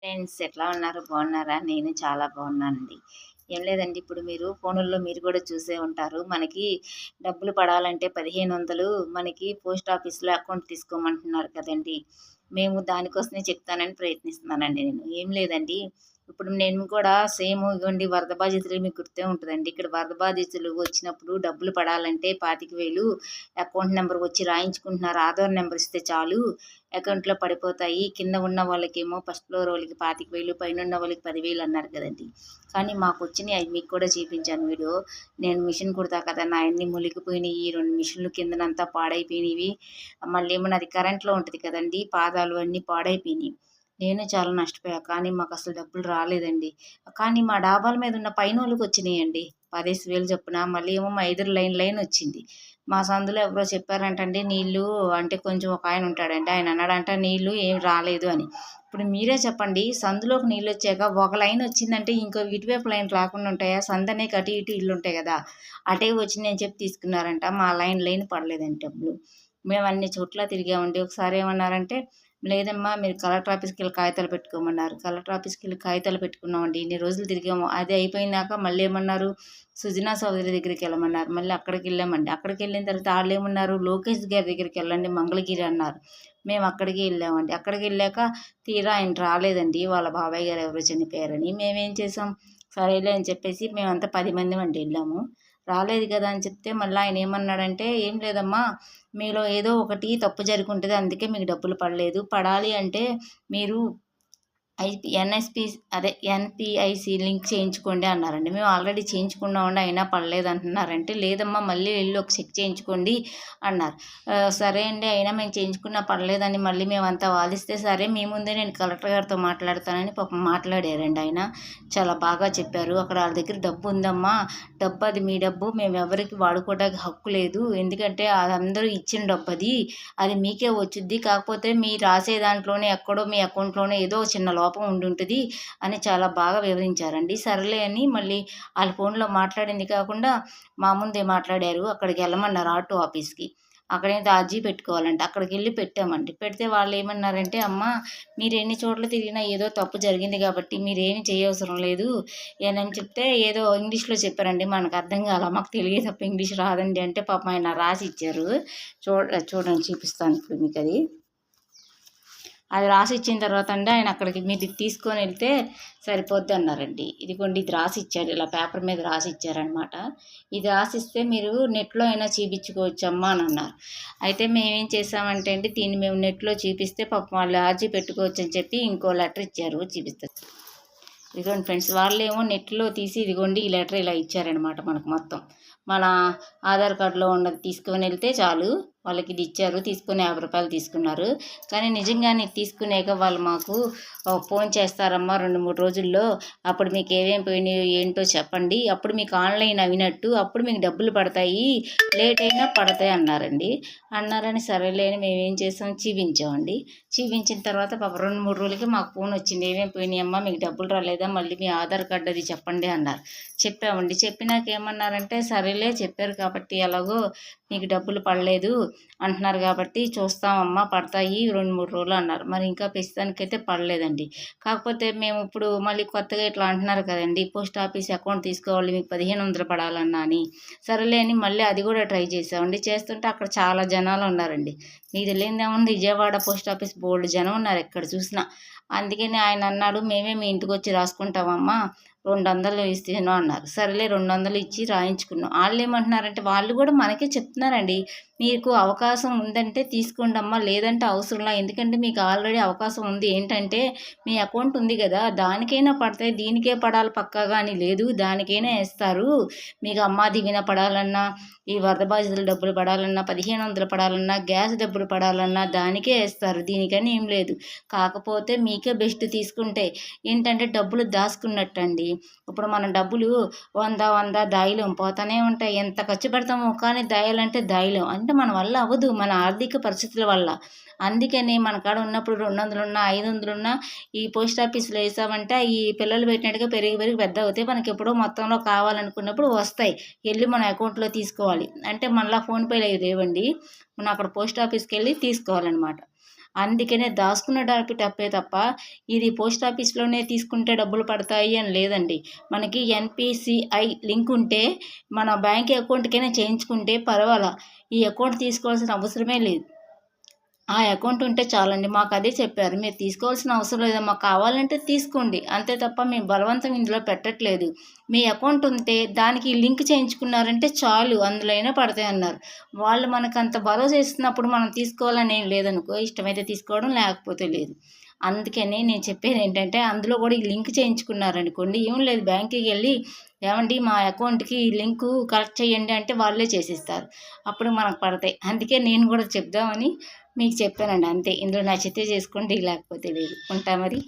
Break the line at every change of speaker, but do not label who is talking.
Friends ఎట్లా ఉన్నారు? బాగున్నారా? నేను చాలా బాగున్నానండి. ఏం లేదండి, ఇప్పుడు మీరు ఫోనుల్లో మీరు కూడా చూసే ఉంటారు. మనకి డబ్బులు పడాలంటే 1500 మనకి పోస్ట్ ఆఫీస్‌లో అకౌంట్ తీసుకోమంటున్నారు కదండీ! మేము దానికోసమే చెప్తానని ప్రయత్నిస్తున్నానండి నేను. ఏం లేదండి, ఇప్పుడు నేను కూడా సేమ్ ఇగోండి వరద బాధితులు మీకు గుర్తే ఉంటదండి. ఇక్కడ వరద బాధితులు వచ్చినప్పుడు డబ్బులు పడాలంటే 25,000 అకౌంట్ నంబర్ వచ్చి రాయించుకుంటున్నారు. ఆధార్ నంబర్ ఇస్తే చాలు అకౌంట్‌లో పడిపోతాయి. కింద ఉన్న వాళ్ళకేమో ఫస్ట్ ఫ్లోర్ వాళ్ళకి 25,000 పైనున్న వాళ్ళకి 10,000 అన్నారు కదండీ! కానీ మాకొచ్చినియి అయి మీకు కూడా చూపించాను వీడియో. నేను మిషన్ కుడతా కదా! నాయన్నీ మునిగిపోయినియి. 2 మిషన్లు కిందనంతా పాడైపోయినవి. మళ్ళేమో నాది కరెంట్‌లో ఉంటది కదండీ! పాదాలు అన్నీ పాడైపోయినియి. నేను చాలా నష్టపోయా. కానీ మాకసలు డబ్బులు రాలేదండి. కానీ మా డాబాల మీద ఉన్న పైనోళ్ళకొచ్చినియండి. 10,000 చొప్పున. మళ్ళీ ఏమో మా ఎదురు లైనొచ్చింది. మా సందులో ఎవరో చెప్పారంటండి నీళ్ళు, అంటే కొంచెం ఒకాయన ఉంటాడండి. ఆయన అన్నాడంట నీళ్ళు ఏమి రాలేదు అని. ఇప్పుడు మీరే చెప్పండి, సందులోకి నీళ్ళొచ్చాక ఒక లైనొచ్చిందంటే ఇంకో ఇటువైపు లైన్ రాకుండా ఉంటాయా? సందనేకి అటు ఇటు ఇళ్ళుంటాయి గదా! అటే వచ్చిందని చెప్పి తీసుకున్నారంట. మా లైన్ పడలేదంట డబ్బులు. మేము అన్ని చోట్ల తిరిగామండి. ఒకసారి ఏమన్నారంటే, లేదమ్మా మీరు కలెక్టర్ ఆఫీస్‌కెళ్ళి కాగితాలు పెట్టుకోమన్నారు. కలెక్టర్ ఆఫీస్‌కెళ్ళి కాగితాలు పెట్టుకున్నామండి. ఇన్ని రోజులు తిరిగాము. అది అయిపోయినాక మళ్ళీ ఏమన్నారు, సుజనా చౌదరి దగ్గరికెళ్ళమన్నారు. మళ్ళీ అక్కడికెళ్ళామండి. అక్కడికెళ్ళిన తర్వాత ఆళ్ళేమన్నారు, లోకేష్ గారి దగ్గరికెళ్ళండి మంగళగిరి అన్నారు. మేము అక్కడికి ఎళ్ళామండి. అక్కడికెళ్ళాక తీరా ఆయన రాలేదండి. వాళ్ళ బాబాయ్ గారు ఎవరో చనిపోయారని. మేమేం చేసాం, సరేలే అని చెప్పేసి మేమంతా 10 మందిమండి ఎళ్ళాము. రాలేదు కదా అని చెప్తే మళ్ళీ ఆయనేమన్నాడంటే, "ఏం లేదమ్మా, మీలో ఏదో ఒకటి తప్పు జరిగుంటది. అందుకే మీకు డబ్బులు పడలేదు. పడాలి అంటే మీరు ఎన్ఎస్‌పి అదే ఎన్‌పిఐసి లింక్ చేయించుకోండి" అన్నారండి. మేము ఆల్రెడీ చేయించుకున్నామండి. అయినా పడలేదంటున్నారంటే, లేదమ్మా మళ్ళీ ఎళ్లి ఒక చెక్ చేయించుకోండి అన్నారు. సరే అండి, అయినా మేము చేయించుకున్నా పడలేదని మళ్ళీ మేమంతా వాదిస్తే, సరే మీ ముందే నేను కలెక్టర్ గారితో మాట్లాడతానని పాపం మాట్లాడారండి ఆయన. చాలా బాగా చెప్పారు. అక్కడ ఆళ్ళ దగ్గర డబ్బు ఉందమ్మా, డబ్బు అది మీ డబ్బు. మేమెవరికీ వాడుకోవడానికి హక్కు లేదు. ఎందుకంటే అదందరూ ఇచ్చిన డబ్బది. అది మీకే వచ్చుద్ది. కాకపోతే మీరు రాసే దాంట్లోనే ఎక్కడో మీ అకౌంట్‌లోనే ఏదో చిన్న లోపం ఉండుంటది అని చాలా బాగా వివరించారండి. సరేలే అని మళ్ళీ ఆళ్ళ ఫోన్‌లో మాట్లాడింది కాకుండా మా ముందే మాట్లాడారు. అక్కడికెళ్ళమన్నారు ఆర్‌టో ఆఫీస్‌కి. అక్కడేంటి అర్జీ పెట్టుకోవాలంట. అక్కడికెళ్ళి పెట్టామండి. పెడితే వాళ్ళేమన్నారంటే, "అమ్మా మీరెన్ని చోట్ల తిరిగినా ఏదో తప్పు జరిగింది కాబట్టి మీరేమి చేయవసరం లేదు" అని చెప్తే ఏదో ఇంగ్లీష్‌లో చెప్పారండి. మనకర్థం కాలా. మాకు తెలుగే తప్ప ఇంగ్లీష్ రాదండి. అంటే పాపం ఆయన రాసిచ్చారు. చూడండి చూపిస్తాను ఇప్పుడు మీకది. అది రాసిచ్చిన తర్వాత అండి ఆయన అక్కడికి మీరు తీసుకొని వెళ్తే సరిపోద్దన్నారండి. ఇదిగోండి ఇది రాసిచ్చారు. ఇలా పేపర్ మీద రాసిచ్చారనమాట. ఇది రాసిస్తే మీరు నెట్‌లో అయినా చూపించుకోవచ్చమ్మా అని అన్నారు. అయితే మేమేం చేసామంటే అండి, దీన్ని మేము నెట్‌లో చూపిస్తే పాపం వాళ్ళు ఆర్జీ పెట్టుకోవచ్చని చెప్పి ఇంకో లెటర్ ఇచ్చారు చూపిస్తా. ఇదిగోండి ఫ్రెండ్స్, వాళ్ళేమో నెట్‌లో తీసి ఇదిగోండి ఈ లెటర్ ఇలా ఇచ్చారనమాట మనకు మొత్తం. మన ఆధార్ కార్డ్‌లో ఉన్నది తీసుకొని వెళ్తే చాలు. వాళ్ళకి ఇది ఇచ్చారు. తీసుకొని రూ. 50 తీసుకున్నారు. కానీ నిజంగానే తీసుకునేక వాళ్ళు మాకు ఫోన్ చేస్తారమ్మా 2, 3 రోజుల్లో. అప్పుడు మీకు ఏమేమి పోయినాయో ఏంటో చెప్పండి. అప్పుడు మీకు ఆన్‌లైన్ అవినట్టు. అప్పుడు మీకు డబ్బులు పడతాయి. లేట్ అయినా పడతాయి అన్నారండి. అన్నారని సరేలే అని మేమేం చేసాం, చూపించామండి. చూపించిన తర్వాత పాపం 2, 3 రోజులకి మాకు ఫోన్ వచ్చింది. "ఏమేమి పోయినాయమ్మా, మీకు డబ్బులు రాలేదా? మళ్ళీ మీ ఆధార్ కార్డ్ అది చెప్పండి" అన్నారు. చెప్పామండి. చెప్పినాక ఏమన్నారంటే, సరేలే చెప్పారు కాబట్టి ఎలాగో మీకు డబ్బులు పడలేదు అంటున్నారు కాబట్టి చూస్తామమ్మా పడతాయి 2, 3 రోజులు అన్నారు. మరి ఇంకా ప్రస్తుతానికైతే పడలేదండి. కాకపోతే మేము ఇప్పుడు మళ్ళీ కొత్తగా ఇట్లా అంటున్నారు కదండీ, పోస్ట్ ఆఫీస్ అకౌంట్ తీసుకోవాలి మీకు 1500 పడాలన్నా అని. సరేలే అని మళ్ళీ అది కూడా ట్రై చేసామండి. చేస్తుంటే అక్కడ చాలా జనాలు ఉన్నారండి. మీకు తెలియనిదేముంది, విజయవాడ పోస్ట్ ఆఫీస్ బోలెడు జనం ఉన్నారు ఎక్కడ చూసినా. అందుకని ఆయన అన్నాడు, "మేమే మీ ఇంటికొచ్చి రాసుకుంటామమ్మా, 200 ఇస్తేను" అన్నారు. సరేలే 200 ఇచ్చి రాయించుకున్నాం. ఆళ్ళేమంటున్నారంటే వాళ్ళు కూడా మనకే చెప్తున్నారండి, "మీకు అవకాశం ఉందంటే తీసుకోండమ్మా, లేదంటే అవసరంలా. ఎందుకంటే మీకు ఆల్రెడీ అవకాశం ఉంది. ఏంటంటే మీ అకౌంట్ ఉంది గదా! దానికైనా పడతాయి. దీనికే పడాలి పక్కాగా అని లేదు. దానికైనా ఏస్తారు. మీకు అమ్మా దీవెన పడాలన్నా, ఈ వరద బాధితుల డబ్బులు పడాలన్నా, 1500 పడాలన్నా, గ్యాస్ డబ్బులు పడాలన్నా దానికే ఏస్తారు. దీనికని ఏం లేదు. కాకపోతే మీకే బెస్ట్ తీసుకుంటే. ఏంటంటే డబ్బులు దాసుకున్నట్టండి. ఇప్పుడు మనం డబ్బులు 100, 100 దాయలేం. పోతానే ఉంటాయి. ఎంత ఖర్చు పెడతామో కానీ దాయాలంటే దాయలేం. అంటే మన వల్ల అవ్వదు. మన ఆర్థిక పరిస్థితుల వల్ల. అందుకని మన కాడ ఉన్నప్పుడు 200 ఉన్నా, 500 ఉన్నా ఈ పోస్ట్ ఆఫీస్‌లో ఏసామంటే ఈ పిల్లలు పెట్టినట్టుగా పెరిగి పెరిగి పెద్దవుతాయి. మనకెప్పుడో మొత్తంలో కావాలనుకున్నప్పుడు వస్తాయి. ఎళ్లి మన అకౌంట్‌లో తీసుకోవాలి. అంటే మళ్ళా ఫోన్‌పే‌లు అయి లేవండి. మనం అక్కడ పోస్ట్ ఆఫీస్‌కెళ్ళి తీసుకోవాలనమాట. అందుకనే దాచుకున్న డబ్బే తప్ప ఇది పోస్ట్ ఆఫీస్‌లోనే తీసుకుంటే డబ్బులు పడతాయి అని లేదండి. మనకి ఎన్‌పీసీఐ లింక్ ఉంటే మన బ్యాంక్ అకౌంట్‌కైనా చేయించుకుంటే పర్వాలా. ఈ అకౌంట్ తీసుకోవాల్సిన అవసరమే లేదు. ఆ అకౌంట్ ఉంటే చాలండి. మాకదే చెప్పారు. మీరు తీసుకోవాల్సిన అవసరం లేదమ్మా. కావాలంటే తీసుకోండి. అంతే తప్ప మేము బలవంతం ఇందులో పెట్టట్లేదు. మీ అకౌంట్ ఉంటే దానికి లింక్ చేయించుకున్నారంటే చాలు. అందులో అయినా పడతాయన్నారు. వాళ్ళు మనకంత భరోసా ఇస్తున్నప్పుడు మనం తీసుకోవాలని ఏం లేదనుకో. ఇష్టమైతే తీసుకోవడం లేకపోతే లేదు. అందుకని నేను చెప్పేదేంటంటే అందులో కూడా ఈ లింక్ చేయించుకున్నారనుకోండి, ఏం లేదు బ్యాంక్‌కెళ్ళి ఏవండీ మా అకౌంట్‌కి ఈ లింకు కరెక్ట్ చేయండి అంటే వాళ్ళే చేసిస్తారు. అప్పుడు మనకు పడతాయి. అందుకే నేను కూడా చెప్దామని మీకు చెప్పానండి అంతే. ఇందులో నచ్చితే చేసుకోండి లేకపోతే లేదు. ఉంటా మరి.